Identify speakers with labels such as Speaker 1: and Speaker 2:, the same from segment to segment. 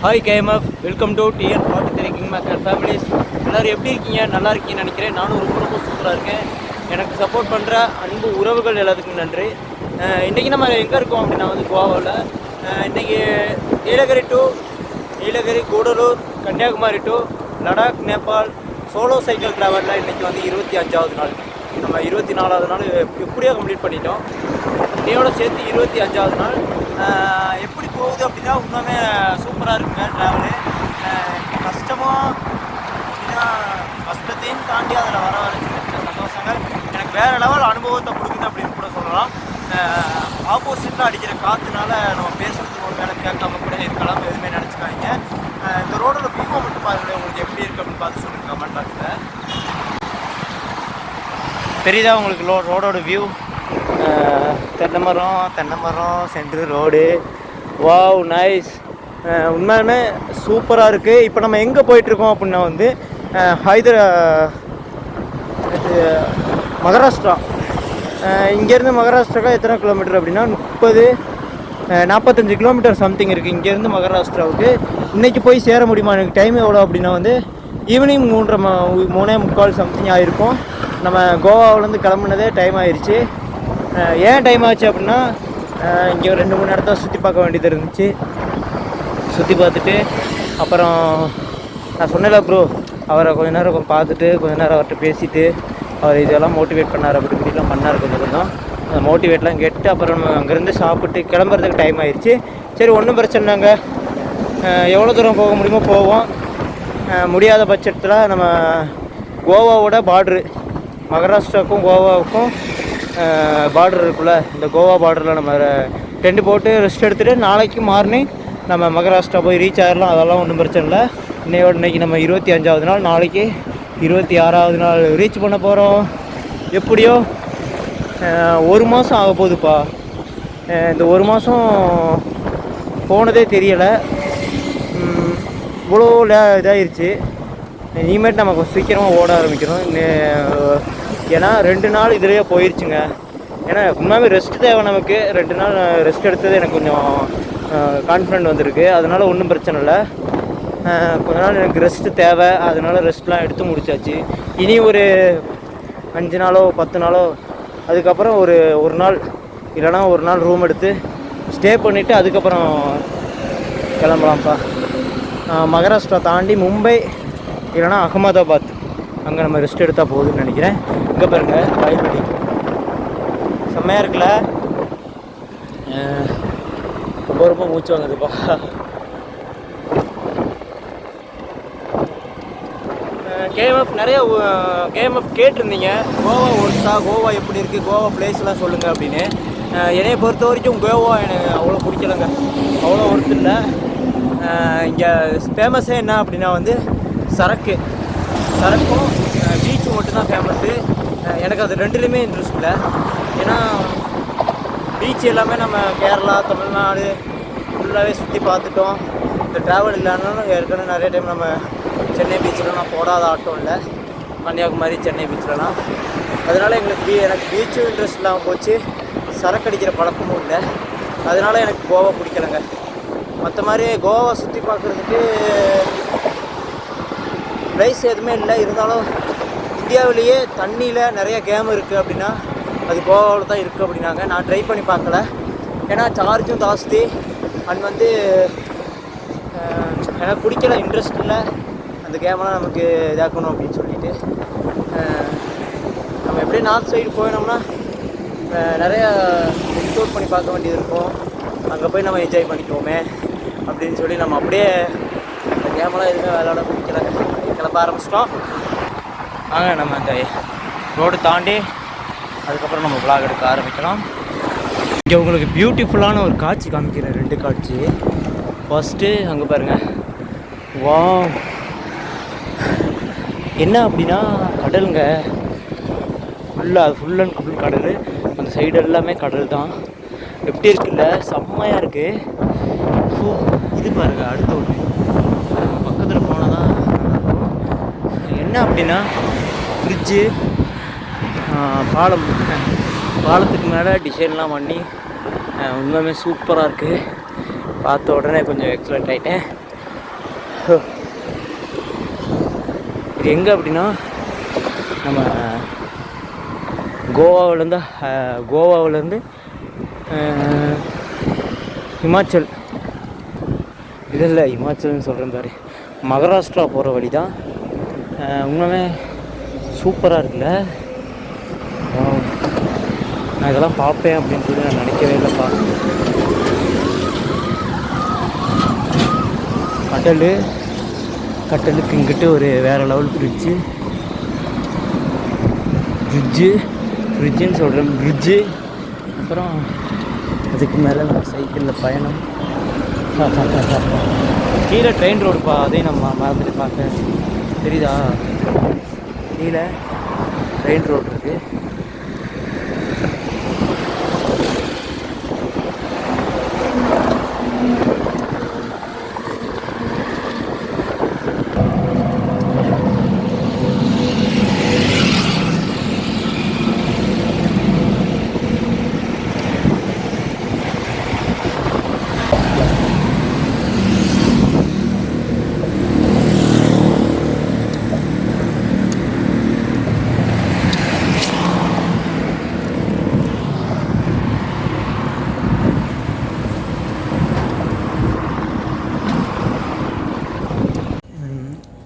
Speaker 1: Hi KMF, welcome to TN 43 king maker families. எல்லோரும் எப்படி இருக்கீங்க? நல்லா இருக்கீங்கன்னு நினைக்கிறேன். நானும் ரொம்ப சூப்பராக இருக்கேன். எனக்கு சப்போர்ட் பண்ணுற அன்பு உறவுகள் எல்லாத்துக்கும் நன்றி. இன்றைக்கி நம்ம எங்கே இருக்கோம் அப்படின்னா கோவாவில். இன்றைக்கி Nilgiri Gudalur Kanyakumari to Ladakh Nepal solo cycle ட்ராவலில் இன்றைக்கி 25வது நாள். நம்ம 24வது நாள் எப்படியோ கம்ப்ளீட் பண்ணிட்டோம். இன்னையோட சேர்த்து 25வது நாள். எப்படி போகுது அப்படின்னா இன்னுமே சூப்பராக இருக்குங்க ட்ராவலு. கஷ்டமாக அப்படின்னா கஷ்டத்தையும் தாண்டி அதில் வர சின்ன சந்தோஷங்கள் எனக்கு வேறு லெவல் அனுபவத்தை கொடுக்குது அப்படின்னு கூட சொல்லலாம். ஆப்போசிட்டில் அடிக்கிற காற்றுனால நம்ம பேசுகிறதுக்கு ஒரு வேலை கேட்காம கூட இருக்கலாம், எதுவுமே நினச்சிக்காதீங்க. இந்த ரோடோட வியூவை மட்டும் பாருங்களேன், உங்களுக்கு எப்படி இருக்குது அப்படின்னு பார்த்து சொல்லுங்கள் கமெண்ட் பாக்ஸில். தெரியுதா உங்களுக்கு ரோடோட வியூ? தென்னை மரம் சென்ட்ரு ரோடு. Wow, nice. உண்மையுமே சூப்பராக இருக்குது. இப்போ நம்ம எங்கே போயிட்டுருக்கோம் அப்படின்னா மகாராஷ்டிரா. இங்கேருந்து மகாராஷ்டிராவுக்கு எத்தனை கிலோமீட்டர் அப்படின்னா 45 கிலோமீட்டர் சம்திங் இருக்குது இங்கேருந்து மகாராஷ்டிராவுக்கு. இன்றைக்கி போய் சேர முடியுமா? எனக்கு டைம் எவ்வளோ அப்படின்னா ஈவினிங் 3:45 சம்திங் ஆகிருக்கும். நம்ம கோவாவிலேருந்து கிளம்புனதே டைம் ஆயிடுச்சு. ஏன் டைம் ஆச்சு அப்படின்னா இங்கே 2-3 இடத்த சுற்றி பார்க்க வேண்டியது இருந்துச்சு. சுற்றி பார்த்துட்டு அப்புறம் நான் சொன்னேன்ல ப்ரோ, அவரை கொஞ்ச நேரம் பார்த்துட்டு கொஞ்ச நேரம் அவர்கிட்ட பேசிவிட்டு அவர் இதெல்லாம் மோட்டிவேட் பண்ணார், அப்படி இப்படிலாம் பண்ணார். கொஞ்சம் அந்த மோட்டிவேட்லாம் கேட்டு அப்புறம் நம்ம அங்கேருந்து சாப்பிட்டு கிளம்புறதுக்கு டைம் ஆயிடுச்சு. சரி, ஒன்றும் பிரச்சனை இல்லைங்க, எவ்வளோ தூரம் போக முடியுமோ போவோம். முடியாத பட்சத்தில் நம்ம கோவாவோட பார்ட்ரு, மகாராஷ்டிராவுக்கும் கோவாவுக்கும் பார்டர் இருக்குல்ல, இந்த கோவா பார்டரில் நம்ம டென்ட் போட்டு ரெஸ்ட் எடுத்துகிட்டு நாளைக்கு மார்னிங் நம்ம மகாராஷ்டிரா போய் ரீச் ஆகிடலாம். அதெல்லாம் ஒன்றும் பிரச்சனை இல்லை. இன்றைக்கி நம்ம 25வது நாள், நாளைக்கு 26வது நாள் ரீச் பண்ண போகிறோம். எப்படியோ 1 மாதம் ஆக போகுதுப்பா. இந்த 1 மாதம் போனதே தெரியலை. இவ்வளோ இதாகிருச்சு. இனிமேட்டு நம்ம கொஞ்சம் சீக்கிரமாக ஓட ஆரம்பிக்கணும். ஏன்னா 2 நாள் இதிலேயே போயிடுச்சுங்க. ஏன்னா உண்மையாகவே ரெஸ்ட் தேவை நமக்கு. 2 நாள் ரெஸ்ட் எடுத்தது எனக்கு கொஞ்சம் கான்ஃபிடென்ட் வந்திருக்கு. அதனால் ஒன்றும் பிரச்சனை இல்லை. கொஞ்ச நாள் எனக்கு ரெஸ்ட்டு தேவை, அதனால் ரெஸ்ட்லாம் எடுத்து முடிச்சாச்சு. இனி ஒரு 5 நாளோ 10 நாளோ அதுக்கப்புறம் ஒரு நாள் இல்லைனா ஒரு நாள் ரூம் எடுத்து ஸ்டே பண்ணிவிட்டு அதுக்கப்புறம் கிளம்பலாம்ப்பா. மகாராஷ்டிரா தாண்டி மும்பை இல்லைனா அகமதாபாத், அங்கே நம்ம ரெஸ்ட் எடுத்தால் போகுதுன்னு நினைக்கிறேன். இங்கே பாருங்கள், வயல்வெளி செம்மையாக இருக்குல்ல. ரொம்ப மூச்சு வாங்குதுப்பா. கேஎம்எஃப் கேட்டிருந்தீங்க, கோவா எப்படி இருக்குது, கோவா பிளேஸ்லாம் சொல்லுங்கள் அப்படின்னு. என்னையை பொறுத்த வரைக்கும் கோவா எனக்கு அவ்வளோ பிடிக்கலைங்க, அவ்வளோ ஒர்த்து இல்லை. இங்கே ஃபேமஸே என்ன அப்படின்னா சரக்கும் பீச்சு மட்டும்தான் ஃபேமஸ்ஸு. எனக்கு அது ரெண்டுலேயுமே இன்ட்ரெஸ்ட் இல்லை. ஏன்னா பீச் எல்லாமே நம்ம கேரளா, தமிழ்நாடு ஃபுல்லாகவே சுற்றி பார்த்துட்டோம். இந்த ட்ராவல் இல்லைனாலும் ஏற்கனவே நிறைய டைம் நம்ம சென்னை பீச்சிலலாம் போடாத ஆட்டம் இல்லை, கன்னியாகுமரி சென்னை பீச்சிலலாம். அதனால் எனக்கு பீச்சும் இன்ட்ரெஸ்ட் இல்லாமல் போச்சு, சரக்கு அடிக்கிற பழக்கமும் இல்லை. அதனால் எனக்கு கோவா பிடிக்கலைங்க. மற்ற மாதிரி கோவா சுற்றி பார்க்குறதுக்கு ப்ரைஸ் எதுவுமே இல்லை. இருந்தாலும் இந்தியாவிலேயே தண்ணியில் நிறைய கேம் இருக்குது அப்படின்னா அது கோவாவில் தான் இருக்குது அப்படின்னாங்க. நான் ட்ரை பண்ணி பார்க்கல, ஏன்னா சார்ஜும் ஜாஸ்தி. அண்ட் எனக்கு பிடிக்கல, இன்ட்ரெஸ்ட் இல்லை அந்த கேமெல்லாம் நமக்கு இதாக்கணும் அப்படின்னு சொல்லிட்டு. நம்ம எப்படியே நார்த் சைடு போயினோம்னா நிறையா எக்ஸ்ப்ளோர் பண்ணி பார்க்க வேண்டியது இருக்கும். அங்கே போய் நம்ம என்ஜாய் பண்ணிக்குவோமே அப்படின்னு சொல்லி நம்ம அப்படியே அந்த கேமெல்லாம் எதுவுமே விளையாட பிடிக்கல, கிளம்ப ஆரம்பிச்சிட்டோம். வாங்க நம்ம அந்த ரோடு தாண்டி அதுக்கப்புறம் நம்ம vlog எடுக்க ஆரம்பிக்கலாம். இங்கே உங்களுக்கு பியூட்டிஃபுல்லான ஒரு காட்சி காமிக்கிறேன், 2 காட்சி. ஃபஸ்ட்டு அங்கே பாருங்கள், வா என்ன அப்படின்னா கடலுங்க, ஃபுல் அண்ட் ஃபுல் கடல். அந்த சைடு எல்லாமே கடல் தான். எப்படி இருக்குல்ல, செம்மையாக இருக்குது. ஸோ இது பாருங்கள், அடுத்த ஒன்று பக்கத்தில் போனால் தான் என்ன அப்படின்னா ஃப்ரிட்ஜு, பாலத்துக்கு மேலே டிசைன்லாம் பண்ணி உண்மையுமே சூப்பராக இருக்குது. பார்த்த உடனே கொஞ்சம் எக்ஸலண்ட் ஆகிட்டேன். இது எங்கே அப்படின்னா நம்ம கோவாவிலேருந்து ஹிமாச்சல் இல்லை ஹிமாச்சல்னு சொல்கிறேன் பாரு, மகாராஷ்டிரா போகிற வழி தான். உண்மையுமே சூப்பராக இருக்குல்ல. நான் இதெல்லாம் பார்ப்பேன் அப்படின்னு சொல்லி நான் நினைக்கவே இல்லைப்பா. கடலுக்கு இங்கிட்டு ஒரு வேறு லெவல் ஃப்ரிட்ஜுன்னு சொல்கிறேன், பிரிட்ஜு. அப்புறம் அதுக்கு மேலே நம்ம சைக்கிளில் பயணம். கீழே ட்ரெயின் ரோடுப்பா, அதையும் நம்ம மறந்துட்டு பார்க்க தெரியுதா? கீழே ட்ரெயின் ரோடு இருக்குது.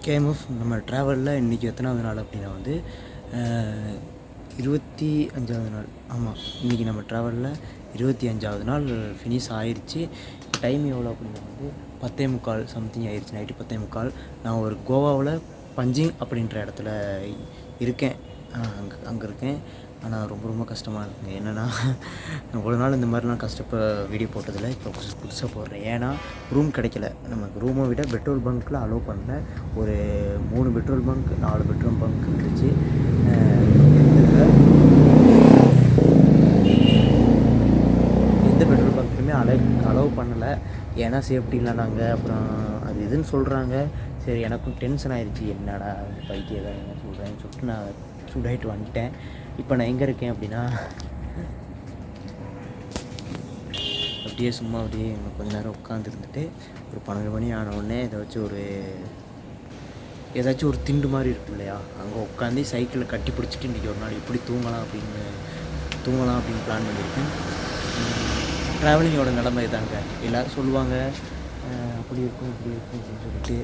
Speaker 1: கேஎம்எஃப் நம்ம ட்ராவலில் இன்றைக்கி எத்தனாவது நாள் அப்படின்னா 25வது நாள். ஆமாம், இன்றைக்கி நம்ம ட்ராவலில் 25வது நாள் ஃபினிஷ் ஆயிடுச்சு. டைம் எவ்வளோ அப்படின்னா 10:45 சம்திங் ஆயிடுச்சு, நைட்டு 10:45. நான் ஒரு கோவாவில் பஞ்சிங் அப்படின்ற இடத்துல இருக்கேன், அங்கே இருக்கேன். ஆனால் ரொம்ப கஷ்டமாக இருக்குங்க. என்னென்னா ஒரு நாள் இந்த மாதிரிலாம் வீடியோ போட்டதில்லை, இப்போ புதுசாக போடுறேன். ஏன்னா ரூம் கிடைக்கல நமக்கு. ரூமை விட பெட்ரோல் பங்க்கில் அலோவ் பண்ணல. ஒரு 3 பெட்ரோல் பங்க் 4 பெட்ரோல் பங்க் இருந்துச்சு. எந்த பெட்ரோல் பங்க்லையுமே அலோவ் பண்ணலை. ஏன்னா சேஃப்டி இல்லை நாங்கள். அப்புறம் அது இதுன்னு சொல்கிறாங்க. சரி, எனக்கும் டென்ஷன் ஆயிடுச்சு. என்னடா பைத்தியம் என்ன சொல்கிறேன்னு சொல்லிட்டு நான் சூடாகிட்டு வந்துட்டேன். இப்போ நான் எங்கே இருக்கேன் அப்படின்னா, அப்படியே சும்மா கொஞ்ச நேரம் உட்காந்துருந்துட்டு ஒரு 12 மணி ஆனவுடனே ஏதாச்சும் ஒரு திண்டு மாதிரி இருக்கும் இல்லையா, அங்கே உட்காந்து சைக்கிளை கட்டி பிடிச்சிட்டு இன்றைக்கி ஒரு நாள் எப்படி தூங்கலாம் அப்படின்னு பிளான் பண்ணியிருக்கேன். ட்ராவலிங்கோட நிலைமை தாங்க. எல்லோரும் சொல்லுவாங்க அப்படி இருக்கும் அப்படின்னு சொல்லிட்டு.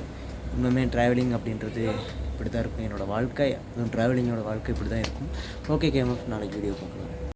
Speaker 1: இன்னுமே ட்ராவலிங் அப்படின்றது இப்படி தான் இருக்கும். என்னோடய வாழ்க்கை, ட்ராவலிங்கோட வாழ்க்கை இப்படி தான் இருக்கும். ஓகே கேஎம்எஃப், நாளைக்கு வீடியோ பார்க்கலாம்.